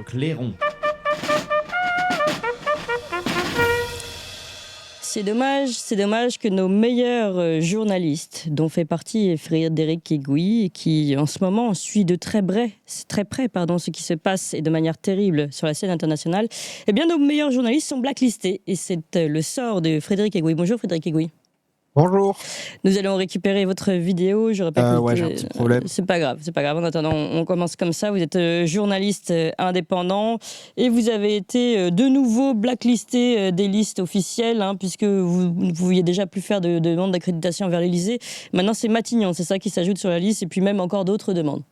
clairon. C'est dommage que nos meilleurs journalistes, dont fait partie Frédéric Aiguille, qui en ce moment suit de très près ce qui se passe et de manière terrible sur la scène internationale, eh bien nos meilleurs journalistes sont blacklistés. Et c'est le sort de Frédéric Aiguille. Bonjour Frédéric Aiguille. Bonjour. Nous allons récupérer votre vidéo. Je répète, Ouais, j'ai un petit problème. c'est pas grave. En attendant, on commence comme ça. Vous êtes journaliste indépendant et vous avez été de nouveau blacklisté des listes officielles, puisque vous ne pouviez déjà plus faire de demande d'accréditation vers l'Élysée. Maintenant, c'est Matignon, c'est ça qui s'ajoute sur la liste, et puis même encore d'autres demandes.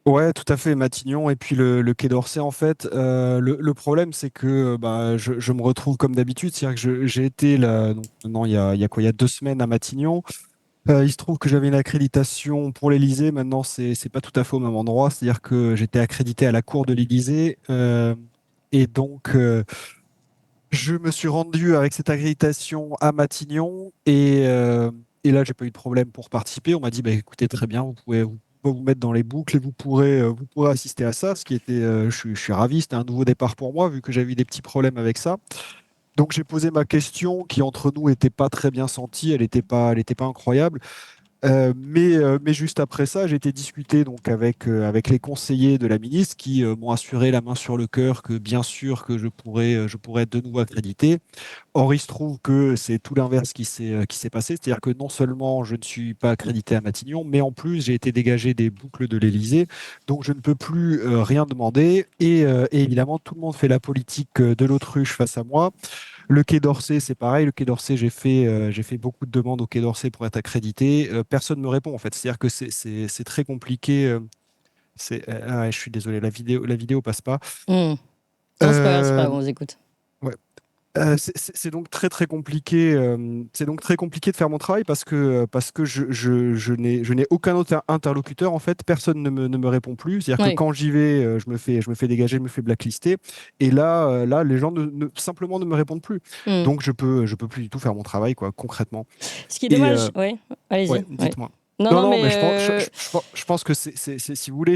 Ouais, tout à fait, Matignon et puis le Quai d'Orsay en fait. Le problème, c'est que je me retrouve comme d'habitude, c'est-à-dire que j'ai été là, donc, maintenant il y a quoi, il y a 2 semaines à Matignon. Il se trouve que j'avais une accréditation pour l'Élysée. Maintenant, c'est pas tout à fait au même endroit, c'est-à-dire que j'étais accrédité à la cour de l'Élysée et donc je me suis rendu avec cette accréditation à Matignon et là, j'ai pas eu de problème pour participer. On m'a dit, bah, écoutez, très bien, vous mettre dans les boucles et vous pourrez assister à ça, ce qui était, je suis ravi, c'était un nouveau départ pour moi, vu que j'avais eu des petits problèmes avec ça. Donc j'ai posé ma question qui entre nous n'était pas très bien sentie, elle était pas incroyable. Mais juste après ça, j'ai été discuter donc avec les conseillers de la ministre qui m'ont assuré la main sur le cœur que bien sûr que je pourrais être de nouveau accrédité. Or, il se trouve que c'est tout l'inverse qui s'est passé, c'est-à-dire que non seulement je ne suis pas accrédité à Matignon, mais en plus j'ai été dégagé des boucles de l'Élysée, donc je ne peux plus rien demander. Et évidemment, tout le monde fait la politique de l'autruche face à moi. Le Quai d'Orsay, c'est pareil. Le Quai d'Orsay, j'ai fait beaucoup de demandes au Quai d'Orsay pour être accrédité. Personne ne me répond, en fait. C'est-à-dire que c'est très compliqué. Ouais, je suis désolé, la vidéo passe pas. Non, c'est pas Euh, grave, on vous écoute. ouais. C'est donc très très compliqué. C'est donc très compliqué de faire mon travail parce que je n'ai aucun autre interlocuteur en fait. Personne ne me répond plus. C'est-à-dire que Oui. quand j'y vais, je me fais dégager, je me fais blacklister. Et là, les gens simplement ne me répondent plus. Hmm. Donc je peux plus du tout faire mon travail quoi, concrètement. Ce qui est Et dommage, oui, allez-y. ouais, Ouais. dites-moi. Non, Non, non, non, mais mais je pense que si vous voulez,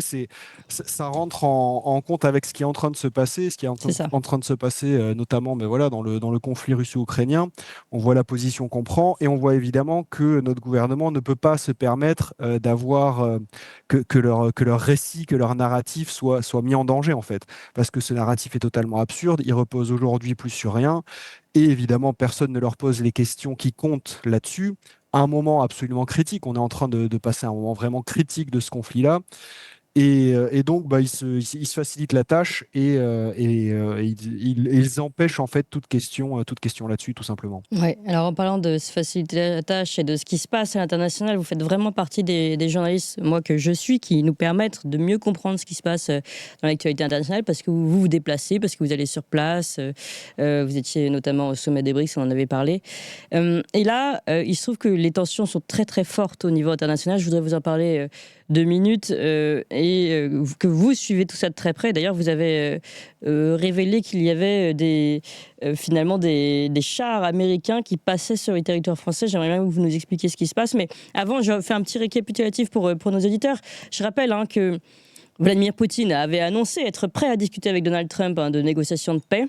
ça rentre en compte avec ce qui est en train de se passer, ce qui est c'est ça. en train de se passer, notamment, mais voilà, dans le conflit russo-ukrainien. On voit la position qu'on prend et on voit évidemment que notre gouvernement ne peut pas se permettre d'avoir que leur récit, que leur narratif soit mis en danger, en fait. Parce que ce narratif est totalement absurde, il repose aujourd'hui plus sur rien. Et évidemment, personne ne leur pose les questions qui comptent là-dessus. À un moment absolument critique, on est en train de passer un moment vraiment critique de ce conflit-là. Et donc, ils se facilitent la tâche ils empêchent en fait toute question là-dessus, tout simplement. Ouais. Alors en parlant de se faciliter la tâche et de ce qui se passe à l'international, vous faites vraiment partie des journalistes, moi que je suis, qui nous permettent de mieux comprendre ce qui se passe dans l'actualité internationale, parce que vous vous déplacez, parce que vous allez sur place. Vous étiez notamment au sommet des BRICS, on en avait parlé. Et là, il se trouve que les tensions sont très très fortes au niveau international. Je voudrais vous en parler 2 minutes que vous suivez tout ça de très près. D'ailleurs, vous avez révélé qu'il y avait finalement des chars américains qui passaient sur le territoire français. J'aimerais bien que vous nous expliquiez ce qui se passe. Mais avant, je fais un petit récapitulatif pour nos auditeurs. Je rappelle que Vladimir Poutine avait annoncé être prêt à discuter avec Donald Trump de négociations de paix,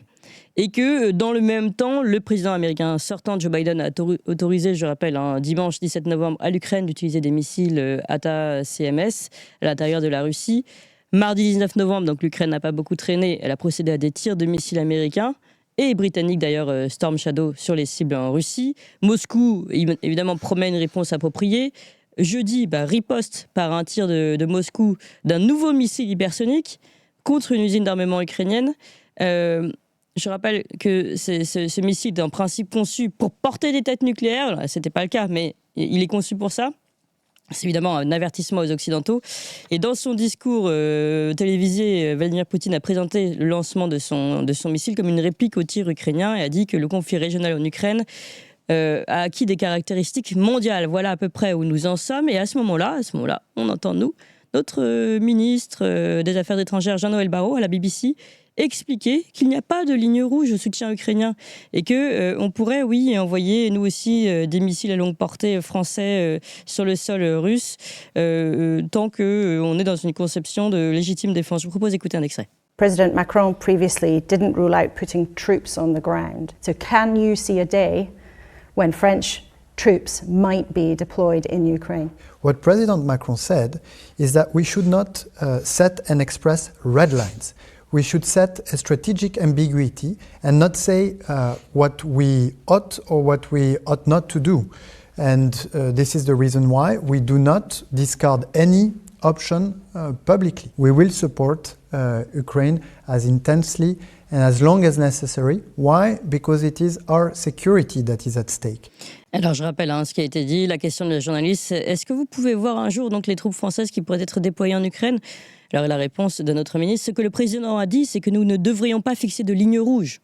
et que dans le même temps, le président américain sortant, Joe Biden, a autorisé, je rappelle, dimanche 17 novembre, à l'Ukraine d'utiliser des missiles ATA-CMS à l'intérieur de la Russie. Mardi 19 novembre, donc l'Ukraine n'a pas beaucoup traîné, elle a procédé à des tirs de missiles américains et britanniques, d'ailleurs, Storm Shadow, sur les cibles en Russie. Moscou, évidemment, promet une réponse appropriée. Jeudi, riposte par un tir de Moscou d'un nouveau missile hypersonique contre une usine d'armement ukrainienne. Je rappelle que ce missile est en principe conçu pour porter des têtes nucléaires. Ce n'était pas le cas, mais il est conçu pour ça. C'est évidemment un avertissement aux Occidentaux. Et dans son discours télévisé, Vladimir Poutine a présenté le lancement de son missile comme une réplique au tir ukrainien et a dit que le conflit régional en Ukraine a acquis des caractéristiques mondiales. Voilà à peu près où nous en sommes. Et à ce moment-là, on entend, notre ministre des Affaires étrangères, Jean-Noël Barrot, à la BBC, expliquer qu'il n'y a pas de ligne rouge au soutien ukrainien et que on pourrait, oui, envoyer nous aussi des missiles à longue portée français sur le sol russe tant qu'on est dans une conception de légitime défense. Je vous propose d'écouter un extrait. President Macron previously didn't rule out putting troops on the ground. So can you see a day when French troops might be deployed in Ukraine? What President Macron said is that we should not set and express red lines. We should set a strategic ambiguity and not say what we ought or what we ought not to do. And this is the reason why we do not discard any option publicly. We will support Ukraine as intensely and as long as necessary. Why? Because it is our security that is at stake. Alors, je rappelle ce qui a été dit, la question de la journaliste. Est-ce que vous pouvez voir un jour donc, les troupes françaises qui pourraient être déployées en Ukraine? Alors, la réponse de notre ministre, ce que le président a dit, c'est que nous ne devrions pas fixer de ligne rouge.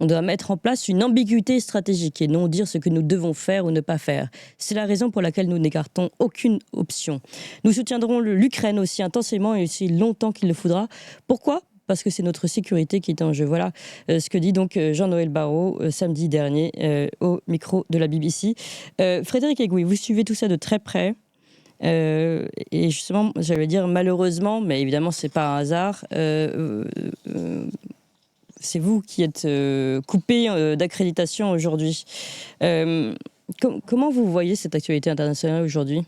On doit mettre en place une ambiguïté stratégique et non dire ce que nous devons faire ou ne pas faire. C'est la raison pour laquelle nous n'écartons aucune option. Nous soutiendrons l'Ukraine aussi intensément et aussi longtemps qu'il le faudra. Pourquoi ? Parce que c'est notre sécurité qui est en jeu. Voilà ce que dit donc Jean-Noël Barrot samedi dernier au micro de la BBC. Frédéric Egouy, vous suivez tout ça de très près. Et justement, j'allais dire malheureusement, mais évidemment, c'est pas un hasard. C'est vous qui êtes coupé d'accréditation aujourd'hui. Comment vous voyez cette actualité internationale aujourd'hui ?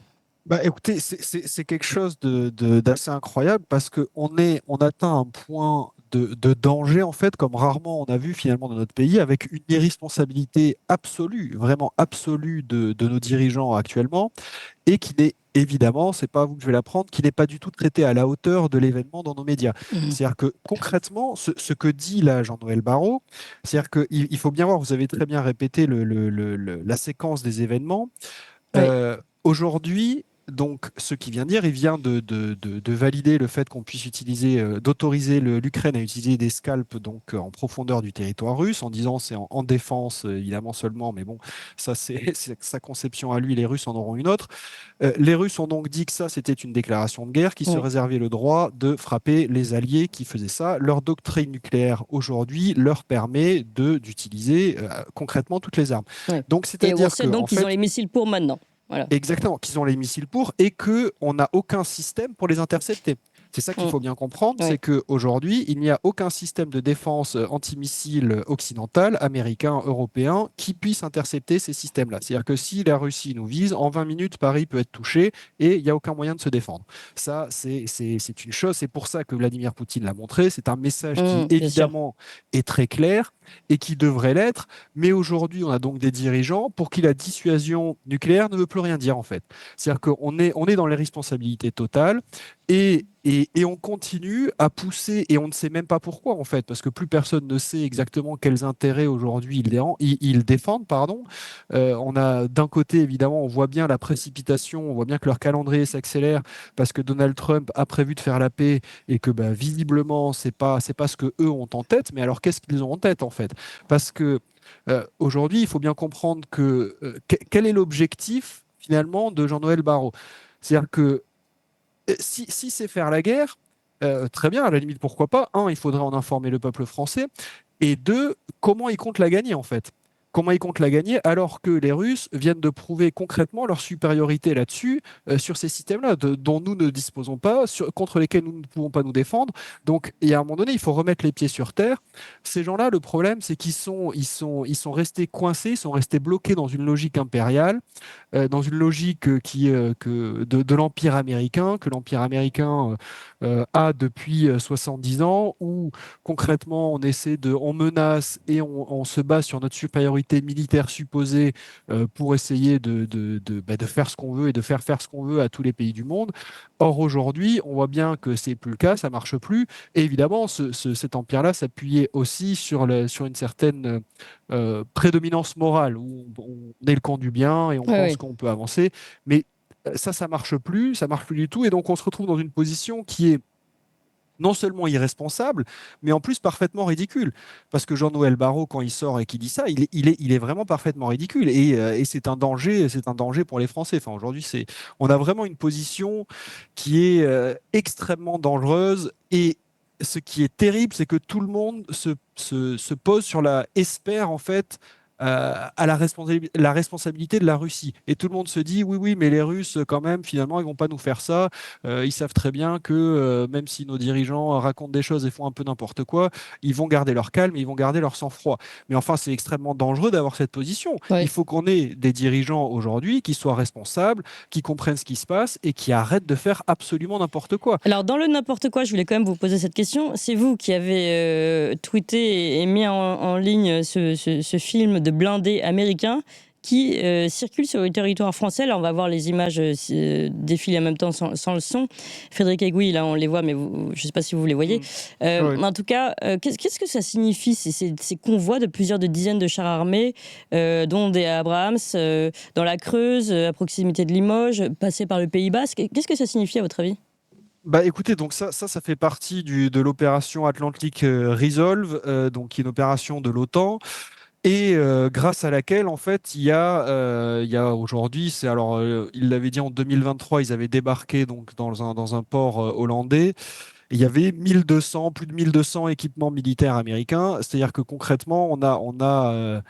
Écoutez, c'est quelque chose d'assez incroyable parce qu'on atteint un point de danger, en fait, comme rarement on a vu finalement dans notre pays, avec une irresponsabilité absolue, vraiment absolue de nos dirigeants actuellement, et qui n'est évidemment, c'est pas à vous que je vais l'apprendre, qui n'est pas du tout traité à la hauteur de l'événement dans nos médias. C'est-à-dire que concrètement, ce que dit là Jean-Noël Barrot, c'est-à-dire qu'il faut bien voir, vous avez très bien répété la séquence des événements. Oui. Aujourd'hui, donc, ce qu'il vient dire, il vient de valider le fait qu'on puisse d'autoriser l'Ukraine à utiliser des scalps donc en profondeur du territoire russe, en disant c'est en défense évidemment seulement, mais bon, ça c'est sa conception à lui, les Russes en auront une autre. Les Russes ont donc dit que ça c'était une déclaration de guerre, qui se réservait le droit de frapper les alliés qui faisaient ça. Leur doctrine nucléaire aujourd'hui leur permet d'utiliser concrètement toutes les armes. Ouais. Donc c'est-à-dire que donc qu'ils ont les missiles pour maintenant. Voilà. Exactement, qu'ils ont les missiles pour et qu'on n'a aucun système pour les intercepter. C'est ça qu'il faut bien comprendre, c'est qu'aujourd'hui, il n'y a aucun système de défense antimissile occidental, américain, européen, qui puisse intercepter ces systèmes-là. C'est-à-dire que si la Russie nous vise, en 20 minutes, Paris peut être touché et il n'y a aucun moyen de se défendre. Ça, c'est une chose, c'est pour ça que Vladimir Poutine l'a montré, c'est un message qui, évidemment, est très clair et qui devrait l'être, mais aujourd'hui, on a donc des dirigeants pour qui la dissuasion nucléaire ne veut plus rien dire, en fait. C'est-à-dire qu'on est dans l'irresponsabilité totale et on continue à pousser, et on ne sait même pas pourquoi, en fait, parce que plus personne ne sait exactement quels intérêts aujourd'hui ils défendent. On a d'un côté, évidemment, on voit bien la précipitation, on voit bien que leur calendrier s'accélère parce que Donald Trump a prévu de faire la paix et que visiblement, c'est pas ce que eux ont en tête, mais alors qu'est-ce qu'ils ont en tête, en fait? Parce que aujourd'hui, il faut bien comprendre quel est l'objectif, finalement, de Jean-Noël Barrot. C'est-à-dire que si c'est faire la guerre, très bien, à la limite, pourquoi pas. Un, il faudrait en informer le peuple français. Et deux, comment ils comptent la gagner, en fait? Comment ils comptent la gagner alors que les Russes viennent de prouver concrètement leur supériorité là-dessus, sur ces systèmes-là, dont nous ne disposons pas, contre lesquels nous ne pouvons pas nous défendre. Donc, il y a un moment donné, il faut remettre les pieds sur terre. Ces gens-là, le problème, c'est qu'ils sont restés coincés, ils sont restés bloqués dans une logique impériale, dans une logique de l'Empire américain, que l'Empire américain a depuis 70 ans, où concrètement on menace et on se base sur notre supériorité militaire supposée pour essayer de faire ce qu'on veut et de faire ce qu'on veut à tous les pays du monde. Or aujourd'hui, on voit bien que c'est plus le cas, ça marche plus. Et évidemment, cet empire-là s'appuyait aussi sur une certaine prédominance morale, où on est le camp du bien et on pense qu'on peut avancer. Mais ça marche plus du tout. Et donc, on se retrouve dans une position qui est non seulement irresponsable, mais en plus parfaitement ridicule. Parce que Jean-Noël Barrot, quand il sort et qu'il dit ça, il est vraiment parfaitement ridicule. Et c'est un danger pour les Français. Enfin, aujourd'hui, on a vraiment une position qui est extrêmement dangereuse. Et ce qui est terrible, c'est que tout le monde se pose espère en fait à la responsabilité de la Russie. Et tout le monde se dit, oui, oui, mais les Russes, quand même, finalement, ils vont pas nous faire ça. Ils savent très bien que même si nos dirigeants racontent des choses et font un peu n'importe quoi, ils vont garder leur calme, ils vont garder leur sang-froid. Mais enfin, c'est extrêmement dangereux d'avoir cette position. Ouais. Il faut qu'on ait des dirigeants aujourd'hui qui soient responsables, qui comprennent ce qui se passe et qui arrêtent de faire absolument n'importe quoi. Alors, dans le n'importe quoi, je voulais quand même vous poser cette question. C'est vous qui avez tweeté et mis en ligne ce film de blindés américains qui circule sur le territoire français. Là, on va voir les images défiler en même temps sans le son. Frédéric Aiguille, là, on les voit, mais je ne sais pas si vous les voyez. Ouais. En tout cas, qu'est-ce que ça signifie, ces convois de plusieurs dizaines de chars armés, dont des Abrams, dans la Creuse, à proximité de Limoges, passés par le Pays Basque? Qu'est-ce que ça signifie, à votre avis? Bah écoutez, donc ça fait partie de l'opération Atlantic Resolve, donc qui est une opération de l'OTAN. Et grâce à laquelle, en fait, il y a aujourd'hui, il l'avait dit en 2023, ils avaient débarqué donc dans un port hollandais. Et il y avait plus de 1200 équipements militaires américains. C'est-à-dire que concrètement, enfin,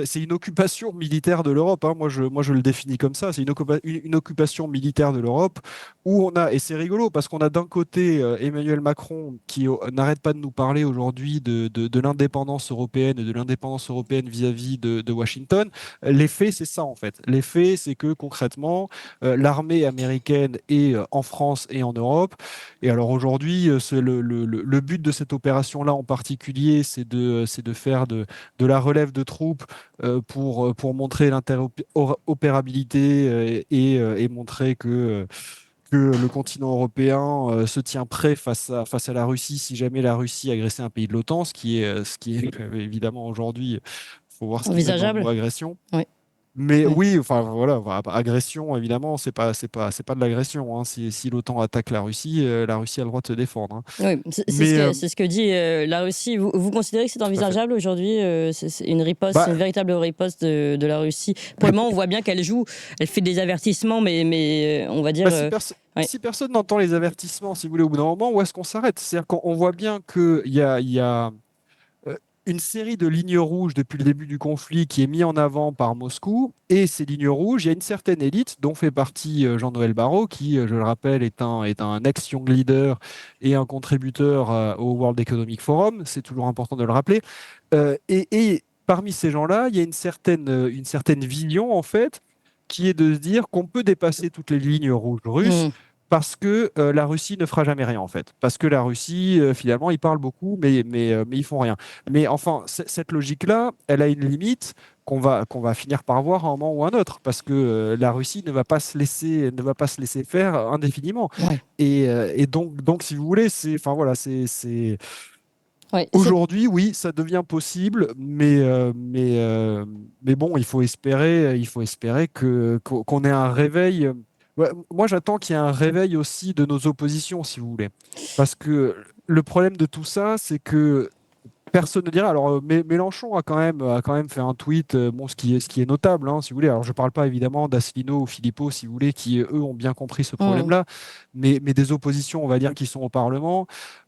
c'est une occupation militaire de l'Europe, hein. Moi, je le définis comme ça. C'est une occupation militaire de l'Europe où et c'est rigolo parce qu'on a d'un côté Emmanuel Macron qui n'arrête pas de nous parler aujourd'hui de l'indépendance européenne et de l'indépendance européenne vis-à-vis de Washington. Les faits, c'est ça en fait. Les faits, c'est que concrètement, l'armée américaine est en France et en Europe. Et alors aujourd'hui, le but de cette opération-là en particulier, c'est de faire de la relève de troupes pour montrer l'interopérabilité et montrer que le continent européen se tient prêt face à la Russie si jamais la Russie agressait un pays de l'OTAN, ce qui est évidemment aujourd'hui, il faut voir ce qu'ils mettent dans le Envisageable? mot agression. Oui. Mais Ouais. oui, enfin voilà, agression, évidemment, c'est pas de l'agression, hein. Si l'OTAN attaque la Russie a le droit de se défendre, hein. Oui, Mais c'est ce que dit la Russie. Vous considérez que c'est tout à fait. envisageable aujourd'hui, c'est une riposte, Bah, une véritable riposte de la Russie? Pour le moment, on voit bien qu'elle joue, elle fait des avertissements, mais on va dire... bah, ouais. si personne n'entend les avertissements, si vous voulez, au bout d'un moment, où est-ce qu'on s'arrête? C'est-à-dire qu'on voit bien il y a une série de lignes rouges depuis le début du conflit qui est mis en avant par Moscou. Et ces lignes rouges, il y a une certaine élite dont fait partie Jean-Noël Barrot, qui, je le rappelle, est un ex-young leader et un contributeur au World Economic Forum. C'est toujours important de le rappeler. Et parmi ces gens-là, il y a une certaine vision, en fait, qui est de se dire qu'on peut dépasser toutes les lignes rouges russes Hmm. parce que la Russie ne fera jamais rien, en fait. Parce que la Russie, finalement, ils parlent beaucoup, mais ils font rien. Mais enfin, cette logique-là, elle a une limite qu'on va finir par voir à un moment ou à un autre, parce que la Russie ne va pas se laisser faire indéfiniment. Ouais. Et donc, si vous voulez, enfin voilà, Ouais. aujourd'hui, oui, ça devient possible, mais bon, il faut espérer qu'on ait un réveil. Ouais, moi, j'attends qu'il y ait un réveil aussi de nos oppositions, si vous voulez. Parce que le problème de tout ça, c'est que personne ne dira. Alors, Mélenchon a quand même fait un tweet, bon, ce qui est notable, hein, si vous voulez. Alors, je ne parle pas évidemment d'Asselineau ou Philippot, si vous voulez, qui, eux, ont bien compris ce Hmm. problème-là, mais des oppositions, on va dire, qui sont au Parlement.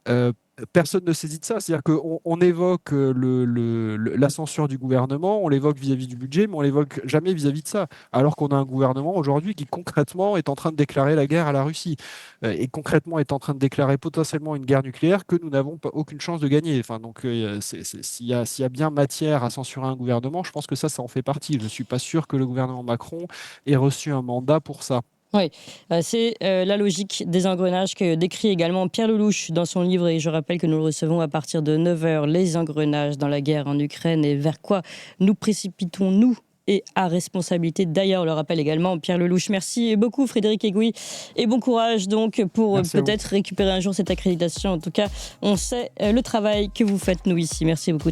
euh, Personne ne saisit de ça. C'est-à-dire qu'on évoque la censure du gouvernement, on l'évoque vis-à-vis du budget, mais on l'évoque jamais vis-à-vis de ça. Alors qu'on a un gouvernement aujourd'hui qui concrètement est en train de déclarer la guerre à la Russie et concrètement est en train de déclarer potentiellement une guerre nucléaire que nous n'avons aucune chance de gagner. Enfin, donc, s'il y a bien matière à censurer un gouvernement, je pense que ça en fait partie. Je ne suis pas sûr que le gouvernement Macron ait reçu un mandat pour ça. Oui, c'est la logique des engrenages que décrit également Pierre Lelouch dans son livre, et je rappelle que nous le recevons à partir de 9h, Les engrenages dans la guerre en Ukraine et vers quoi nous précipitons-nous et à responsabilité. D'ailleurs, on le rappelle également Pierre Lelouch. Merci beaucoup Frédéric Aiguille et bon courage donc pour Merci à vous. peut-être récupérer un jour cette accréditation. En tout cas, on sait le travail que vous faites nous ici. Merci beaucoup.